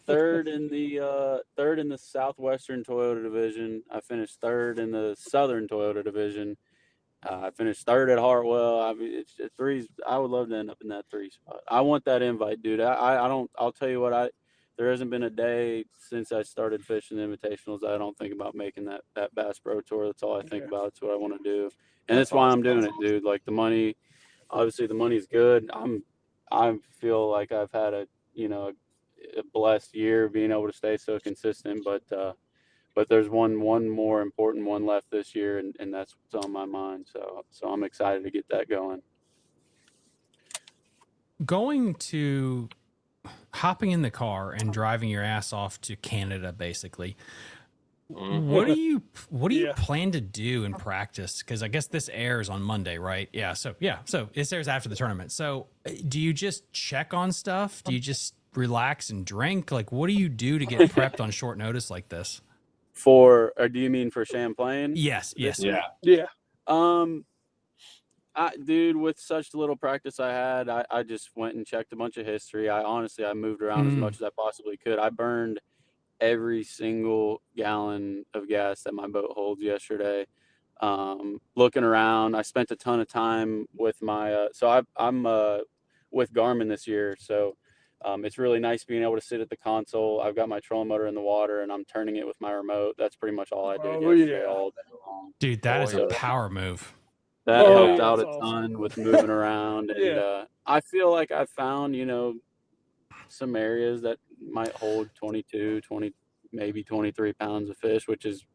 third in the Southwestern Toyota division. I finished 3rd in the Southern Toyota division. I finished 3rd at Hartwell. I mean, it's 3's. I would love to end up in that 3 spot. I want that invite, dude. I don't. I'll tell you what. There hasn't been a day since I started fishing the invitationals that I don't think about making that Bass Pro Tour. That's all I think about. It's what I want to do, and that's why I'm doing it, dude. Like, the money, obviously the money's good. I feel like I've had a blessed year being able to stay so consistent, but there's one more important one left this year, and that's what's on my mind. So I'm excited to get that going. Hopping in the car and driving your ass off to Canada, basically. What do you plan to do in practice? Because I guess this airs on Monday, right? So this airs after the tournament. So do you just check on stuff? Do you just relax and drink? Like, what do you do to get prepped on short notice like this? Or do you mean for Champlain? Yes. yeah. Dude, with such little practice I had, I just went and checked a bunch of history. I moved around as much as I possibly could. I burned every single gallon of gas that my boat holds yesterday. Looking around, I spent a ton of time with my I'm with Garmin this year, so it's really nice being able to sit at the console. I've got my trolling motor in the water, and I'm turning it with my remote. That's pretty much all I did yesterday all day long. Dude, that is a power move. That helped out a ton with moving around, and I feel like I found some areas that might hold 22, 20, maybe 23 pounds of fish, which is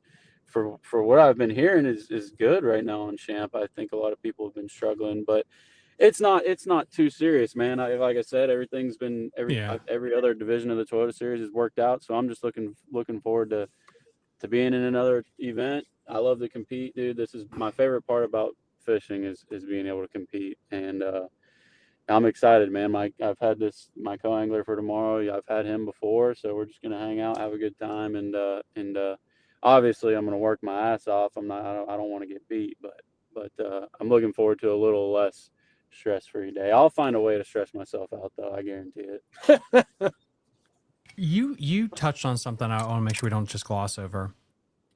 for what I've been hearing is good right now on Champ. I think a lot of people have been struggling, but it's not too serious, man. Like I said, everything's been every other division of the Toyota Series has worked out, so I'm just looking forward to being in another event. I love to compete, dude. This is my favorite part about fishing is being able to compete, and I'm excited, man. I've had my co-angler for tomorrow. I've had him before, so we're just gonna hang out, have a good time, and obviously I'm gonna work my ass off. I don't want to get beat, but I'm looking forward to a little less stress-free day. I'll find a way to stress myself out, though. I guarantee it. You touched on something I want to make sure we don't just gloss over.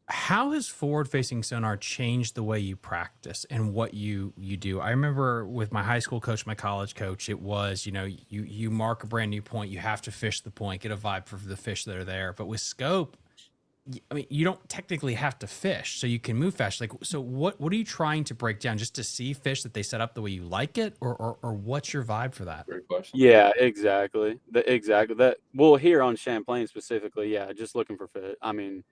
How has forward-facing sonar changed the way you practice and what you do? I remember with my high school coach, my college coach, it was, you mark a brand new point, you have to fish the point, get a vibe for the fish that are there. But with scope, I mean, you don't technically have to fish, so you can move fast. Like, so what are you trying to break down, just to see fish that they set up the way you like it, or what's your vibe for that? Great question. Yeah, exactly. Exactly that. Well, here on Champlain specifically, yeah, just looking for fish. I mean,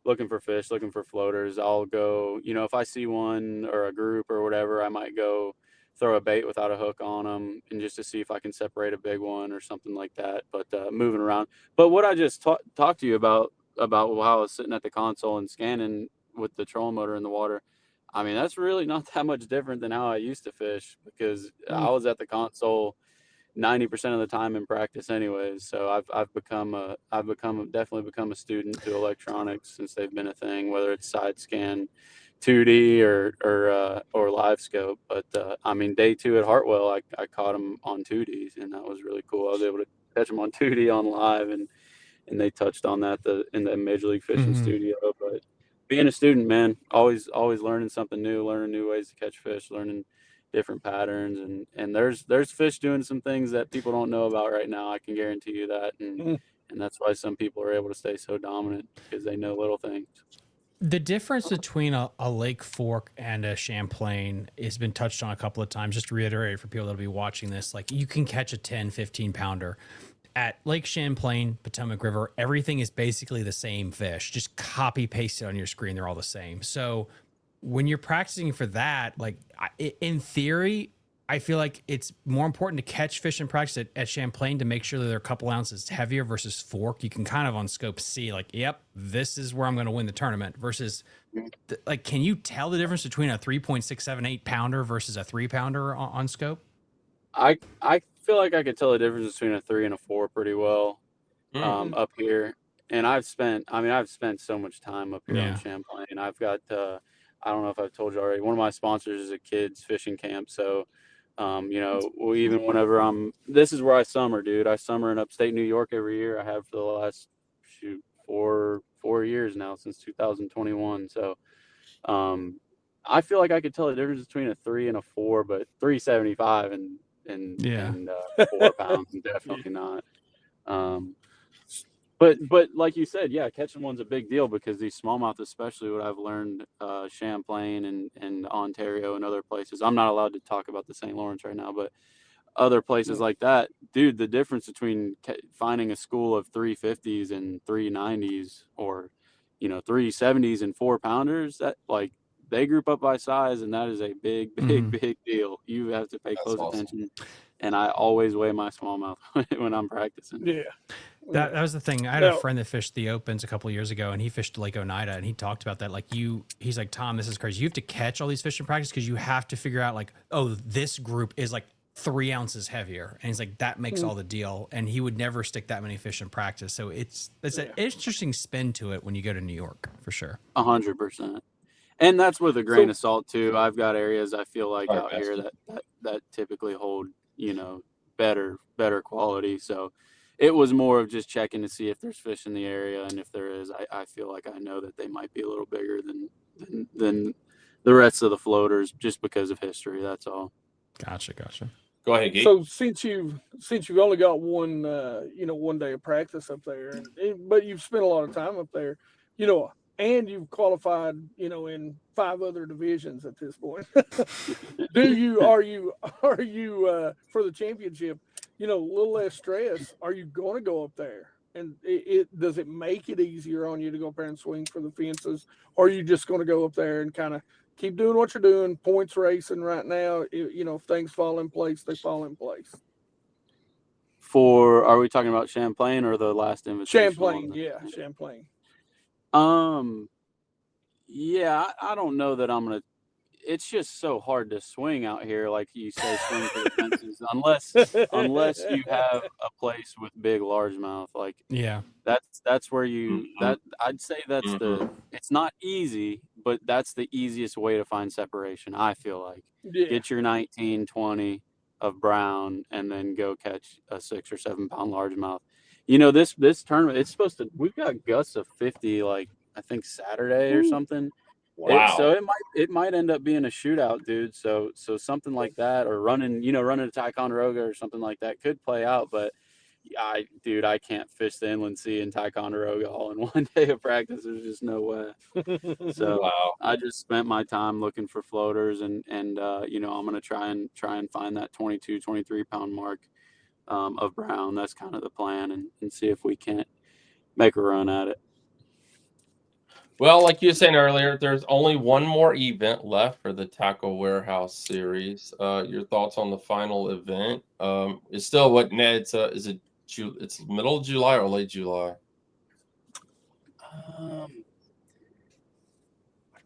looking for fish, looking for floaters. I'll go, if I see one or a group or whatever, I might go throw a bait without a hook on them, and just to see if I can separate a big one or something like that. But moving around. But what I just talked to you about how I was sitting at the console and scanning with the trolling motor in the water, I mean, that's really not that much different than how I used to fish, because I was at the console 90% of the time in practice anyways. So I've definitely become a student to electronics since they've been a thing, whether it's side scan, 2D or live scope. But I mean, day 2 at Hartwell, I caught them on 2Ds, and that was really cool. I was able to catch them on 2D on live, and they touched on that in the Major League Fishing studio. But being a student, man, always learning something new, learning new ways to catch fish, learning different patterns, and there's fish doing some things that people don't know about right now. I can guarantee you that, and that's why some people are able to stay so dominant, because they know little things. The difference between a Lake Fork and a Champlain has been touched on a couple of times. Just to reiterate for people that'll be watching this, like, you can catch a 10, 15 pounder at Lake Champlain, Potomac River. Everything is basically the same fish. Just copy paste it on your screen. They're all the same. So when you're practicing for that, like, in theory, I feel like it's more important to catch fish in practice at Champlain to make sure that they're a couple ounces heavier versus Fork. You can kind of on scope see, like, yep, this is where I'm going to win the tournament, versus like, can you tell the difference between a 3.678 pounder versus a 3 pounder on scope? I feel like I could tell the difference between a 3 and a 4 pretty well up here. And I've spent so much time up here on Champlain. I've got, I don't know if I've told you already, one of my sponsors is a kids fishing camp. So, even whenever this is where I summer, dude. I summer in upstate New York every year. I have for the last, 4 years now, since 2021. So, I feel like I could tell the difference between a 3 and a 4, but 375 and 4 pounds, definitely not. But like you said, yeah, catching one's a big deal, because these smallmouth, especially what I've learned, Champlain and Ontario and other places. I'm not allowed to talk about the St. Lawrence right now, but other places like that, dude, the difference between finding a school of 350s and 390s, or 370s and 4 pounders, that, like, they group up by size, and that is a big deal. You have to pay close attention, and I always weigh my smallmouth when I'm practicing. Yeah. That was the thing. I had a friend that fished the Opens a couple of years ago, and he fished Lake Oneida, and he talked about that. Like, he's like, Tom, this is crazy. You have to catch all these fish in practice, because you have to figure out, like, oh, this group is like 3 ounces heavier, and he's like, that makes all the deal. And he would never stick that many fish in practice. So it's an interesting spin to it when you go to New York, for sure. 100%. And that's with a grain of salt too. I've got areas I feel like out here that typically hold, better quality. So it was more of just checking to see if there's fish in the area, and if there is, I feel like I know that they might be a little bigger than the rest of the floaters, just because of history. That's all. Gotcha. Go ahead, Gabe. So since you've only got one day of practice up there, but you've spent a lot of time up there, and you've qualified, in 5 other divisions at this point. Are you for the championship, a little less stress? Are you going to go up there? And does it make it easier on you to go up there and swing for the fences? Or are you just going to go up there and kind of keep doing what you're doing, points racing right now? If things fall in place, they fall in place. Are we talking about Champlain or the last invitation? Champlain. Champlain. Yeah, I don't know that I'm going to. It's just so hard to swing out here, like you say, swing for the fences, unless you have a place with big largemouth. Like, that's where I'd say that's it's not easy, but that's the easiest way to find separation. I feel like get your 19, 20 of brown, and then go catch a 6 or 7 pound largemouth. This tournament, we've got gusts of 50, like, I think Saturday or something. Wow. So it might end up being a shootout, dude. So something like that, or running a Ticonderoga or something like that could play out. But Dude, I can't fish the inland sea in Ticonderoga all in one day of practice. There's just no way. So Wow. I just spent my time looking for floaters, and you know, I'm gonna try and find that 22, 23 pound mark of brown. That's kind of the plan, and see if we can't make a run at it. Well, like you were saying earlier, there's only one more event left for the Tackle Warehouse series. Your thoughts on the final event? It's still what, Ned? Is it it's middle of July or late July? I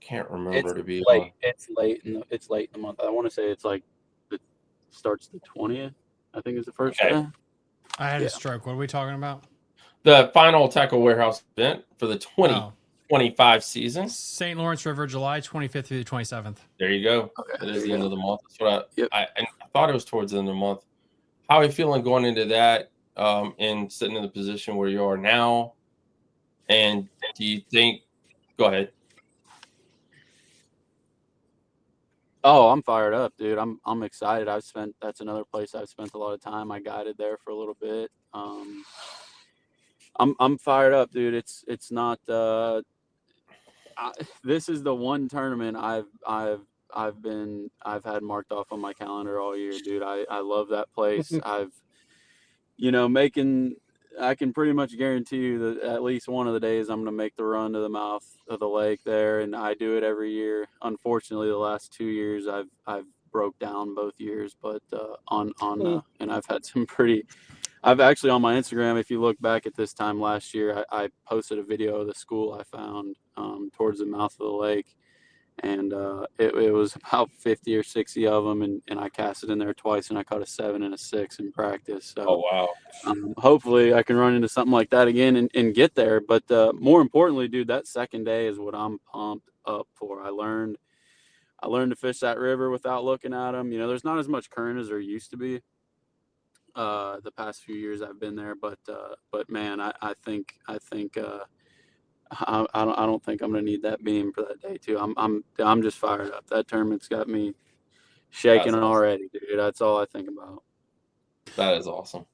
can't remember, to be honest. It's late in the month. I want to say it's like it starts the 20th. I think is the first day. I had a stroke. What are we talking about? The final Tackle Warehouse event for the 2025 season. St. Lawrence River, July 25th through the 27th. There you go. Okay. It is the end of the month. That's what I thought it was towards the end of the month. How are you feeling going into that and sitting in the position where you are now? And do you think – go ahead. Oh, I'm fired up, dude. I'm excited. That's another place I've spent a lot of time. I guided there for a little bit. I'm fired up, dude. It's not this is the one tournament I've had marked off on my calendar all year, dude. I love that place. I can pretty much guarantee you that at least one of the days I'm going to make the run to the mouth of the lake there, and I do it every year. Unfortunately, the last 2 years I've broke down both years, but and I've had some pretty. I've actually on my Instagram, if you look back at this time last year, I posted a video of the school I found towards the mouth of the lake, and it was about 50 or 60 of them, and I casted in there twice, and I caught a 7 and a 6 in practice. So, oh wow! Hopefully, I can run into something like that again and get there. But more importantly, dude, that second day is what I'm pumped up for. I learned to fish that river without looking at them. You know, there's not as much current as there used to be. The past few years I've been there, but man, I think I don't think I'm gonna need that beam for that day too. I'm just fired up. That tournament's got me shaking already, dude. That's all I think about. That is awesome.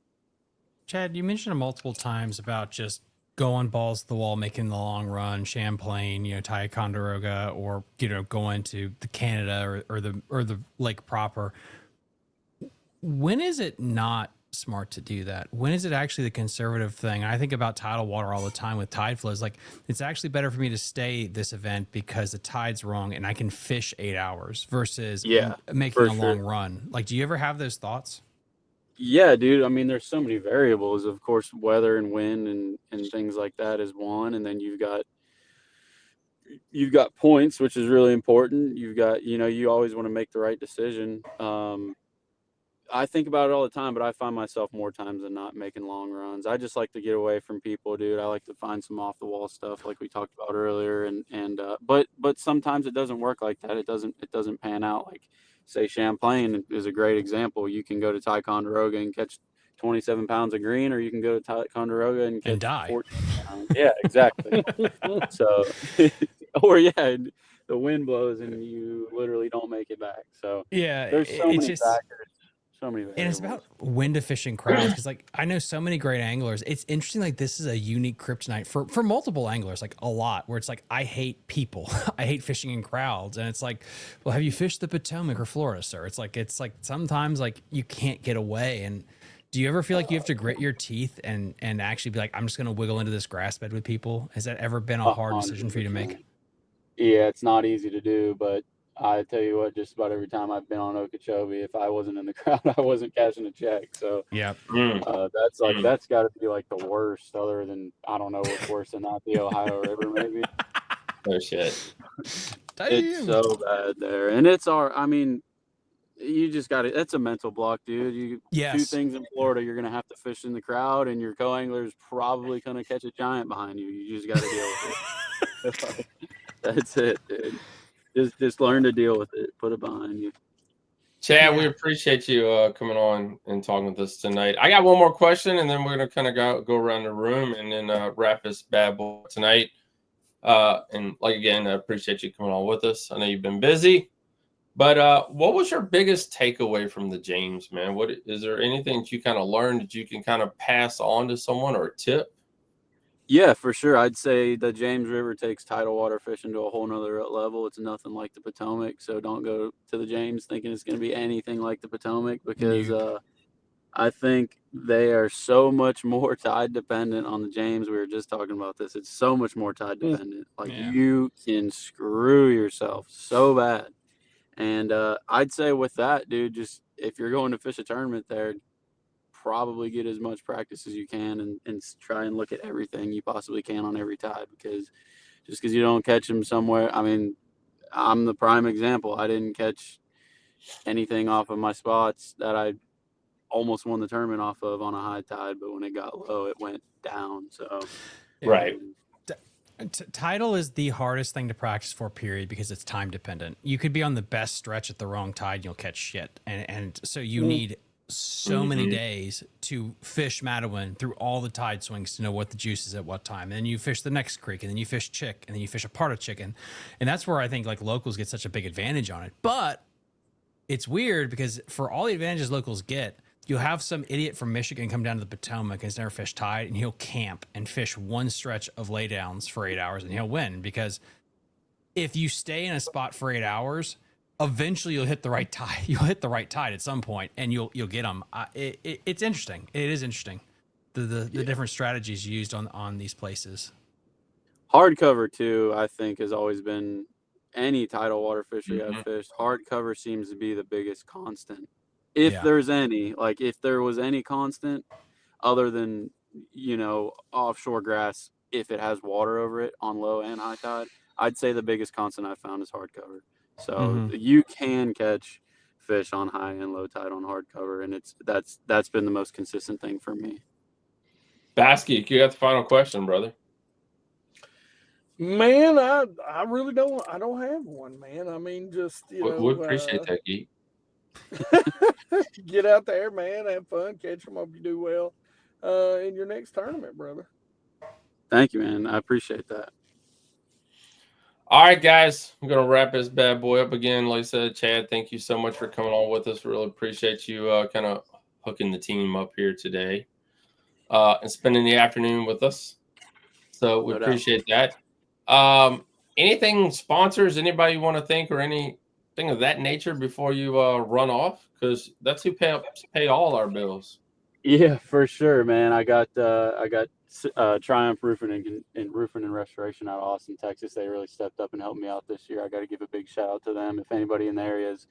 Chad, you mentioned multiple times about just going balls to the wall, making the long run, Champlain, Ticonderoga, or going to the Canada or the lake proper. When is it not smart to do that? When is it actually the conservative thing? I think about tidal water all the time with tide flows. Like, it's actually better for me to stay this event because the tide's wrong and I can fish 8 hours versus making a long run. Like, do you ever have those thoughts? Yeah, dude. I mean, there's so many variables. Of course, weather and wind and things like that is one, and then you've got points, which is really important. You've got, you always want to make the right decision. I think about it all the time, but I find myself more times than not making long runs. I just like to get away from people, dude. I like to find some off the wall stuff like we talked about earlier. But sometimes it doesn't work like that. It doesn't pan out. Like, say, Champlain is a great example. You can go to Ticonderoga and catch 27 pounds of green, or you can go to Ticonderoga and catch 14 pounds. Yeah, exactly. So, or the wind blows and you literally don't make it back. So there's so many factors. So many variables. And it's about when to fish in crowds, because I know so many great anglers. It's interesting, this is a unique kryptonite for multiple anglers, a lot, where it's I hate people. I hate fishing in crowds. And it's well, have you fished the Potomac or Florida, sir? It's sometimes you can't get away. And do you ever feel like you have to grit your teeth and actually be I'm just going to wiggle into this grass bed with people? Has that ever been a hard decision for you to make? Yeah, it's not easy to do, but I tell you what, just about every time I've been on Okeechobee, if I wasn't in the crowd, I wasn't cashing a check. So yeah, that's got to be the worst. Other than, I don't know what's worse than that, the Ohio River maybe. Oh shit! It's so bad there, and you just got it. It's a mental block, dude. Two things in Florida: you're gonna have to fish in the crowd, and your co-angler's probably gonna catch a giant behind you. You just got to deal with it. That's it, dude. Just learn to deal with it. Put it behind you. Chad, we appreciate you coming on and talking with us tonight. I got one more question, and then we're going to kind of go around the room and then wrap this bad boy tonight. And again, I appreciate you coming on with us. I know you've been busy, But what was your biggest takeaway from the James, man? What is there anything that you kind of learned that you can kind of pass on to someone or a tip? Yeah, for sure. I'd say the James River takes tidal water fishing to a whole nother level. It's nothing like the Potomac, so don't go to the James thinking it's going to be anything like the Potomac, because I think they are so much more tide dependent on the James. We were just talking about this. It's so much more tide dependent. Like you can screw yourself so bad. And I'd say with that, dude, just if you're going to fish a tournament there, probably get as much practice as you can and try and look at everything you possibly can on every tide, because just because you don't catch them somewhere, I mean, I'm the prime example. I didn't catch anything off of my spots that I almost won the tournament off of on a high tide, but when it got low, it went down. So, Right. Tidal is the hardest thing to practice for, period, because it's time dependent. You could be on the best stretch at the wrong tide and you'll catch shit. And so you need so many days to fish Matawan through all the tide swings to know what the juice is at what time. And then you fish the next creek, and then you fish chick, and then you fish a part of chicken. And that's where I think like locals get such a big advantage on it. But it's weird because for all the advantages locals get, you'll have some idiot from Michigan come down to the Potomac and has never fished tide, and he'll camp and fish one stretch of laydowns for 8 hours, and he'll win. Because if you stay in a spot for 8 hours, eventually you'll hit the right tide. You'll hit the right tide at some point, and you'll get them. It's interesting. It is interesting, the different strategies used on these places. Hardcover too, I think, has always been any tidal water fishery I've fished. Hardcover seems to be the biggest constant. If there's any, like if there was any constant other than, you know, offshore grass, if it has water over it on low and high tide, I'd say the biggest constant I've found is hardcover. So you can catch fish on high and low tide on hardcover, and that's been the most consistent thing for me. Basky, you got the final question, brother. Man, I really don't have one, man. I mean, just We appreciate that, Geek. Get out there, man, have fun, catch them. Hope you do well in your next tournament, brother. Thank you, man. I appreciate that. All right, guys, I'm going to wrap this bad boy up again. Like I said, Chad, thank you so much for coming on with us. Really appreciate you kind of hooking the team up here today and spending the afternoon with us. So we appreciate that. Anything sponsors, anybody you want to thank or anything of that nature before you run off? Because that's who pay all our bills. Yeah, for sure, man. I got Triumph Roofing and Restoration out of Austin, Texas. They really stepped up and helped me out this year. I got to give a big shout out to them. If anybody in the area is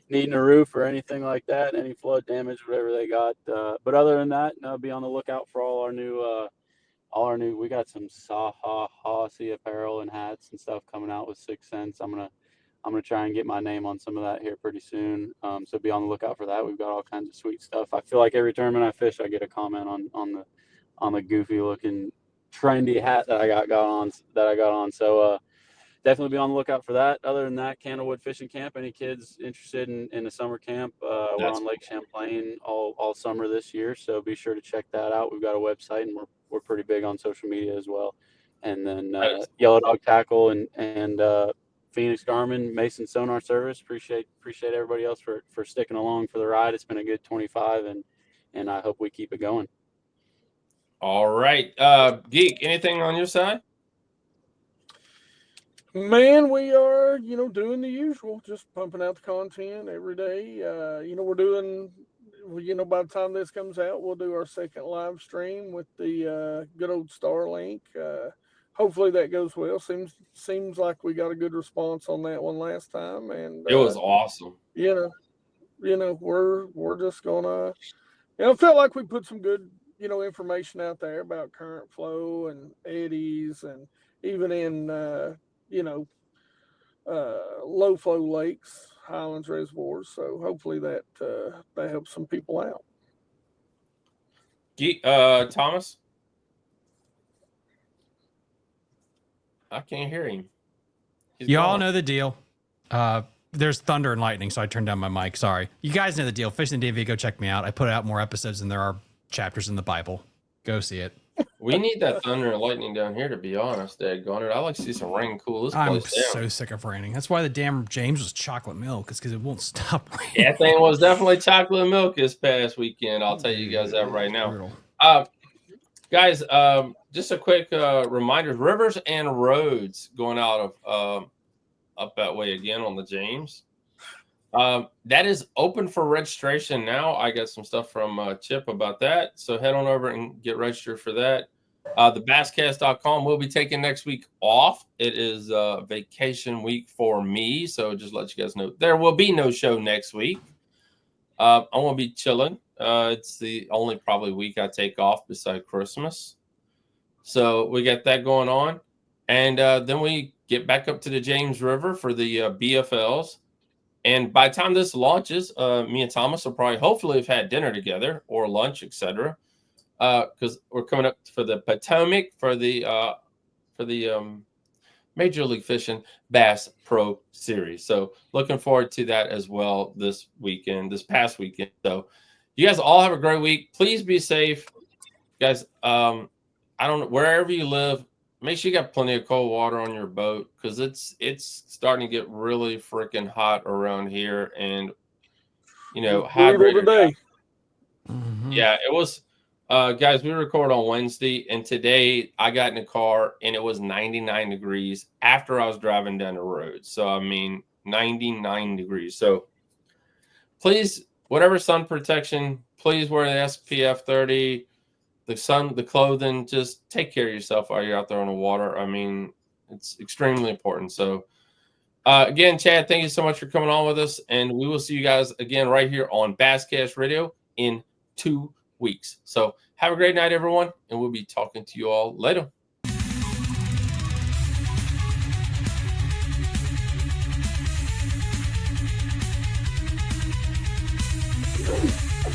needing a roof or anything like that, any flood damage, whatever they got. But other than that, be on the lookout for all our new. We got some Hossy apparel and hats and stuff coming out with 6 cents. I'm gonna try and get my name on some of that here pretty soon. So be on the lookout for that. We've got all kinds of sweet stuff. I feel like every tournament I fish, I get a comment on the goofy looking trendy hat that I got on. So definitely be on the lookout for that. Other than that, Candlewood Fishing Camp. Any kids interested in a summer camp? We're on Lake Champlain all summer this year. So be sure to check that out. We've got a website, and we're pretty big on social media as well. And then Yellow Dog Tackle and Phoenix Garmin Mason Sonar Service. Appreciate everybody else for sticking along for the ride. It's been a good 25, and I hope we keep it going. All right. Geek, anything on your side? Man, we are, doing the usual, just pumping out the content every day. We're doing, by the time this comes out, we'll do our second live stream with the good old Starlink. Hopefully that goes well. Seems like we got a good response on that one last time, and it was awesome. We're just gonna, it felt like we put some good, information out there about current flow and eddies, and even in low flow lakes, highlands, reservoirs. So hopefully that helps some people out. Thomas, I can't hear him. Y'all know the deal. There's thunder and lightning, so I turned down my mic. Sorry. You guys know the deal. Fishing DV, go check me out. I put out more episodes than there are chapters in the Bible. Go see it. We need that thunder and lightning down here, to be honest, daggone it. I like to see some rain cool this I'm place down. so sick of raining. That's why the damn James was chocolate milk. It's because it won't stop raining. That thing was definitely chocolate milk this past weekend. I'll tell you guys that right now. Brutal. Guys, just a quick reminder: Rivers and Roads going out of up that way again on the James. That is open for registration now. I got some stuff from Chip about that, so head on over and get registered for that. The basscast.com will be taking next week off. It is vacation week for me, so just let you guys know there will be no show next week. I'm gonna be chilling. It's the only probably week I take off beside Christmas, so we got that going on, and then we get back up to the James River for the BFLs. And by the time this launches, me and Thomas will probably hopefully have had dinner together or lunch, etc. Because we're coming up for the Potomac for the Major League Fishing Bass Pro Series. So looking forward to that as well this past weekend. So you guys all have a great week. Please be safe, guys. I don't know, wherever you live, make sure you got plenty of cold water on your boat, because it's starting to get really freaking hot around here, and hydrate today. Mm-hmm. Yeah, it was. Guys, we record on Wednesday, and today I got in the car and it was 99 degrees after I was driving down the road. So, I mean, 99 degrees. So, please, whatever sun protection, please wear the SPF 30, the clothing. Just take care of yourself while you're out there on the water. I mean, it's extremely important. So, again, Chad, thank you so much for coming on with us, and we will see you guys again right here on Basscast Radio in 2 weeks. So have a great night, everyone, and we'll be talking to you all later.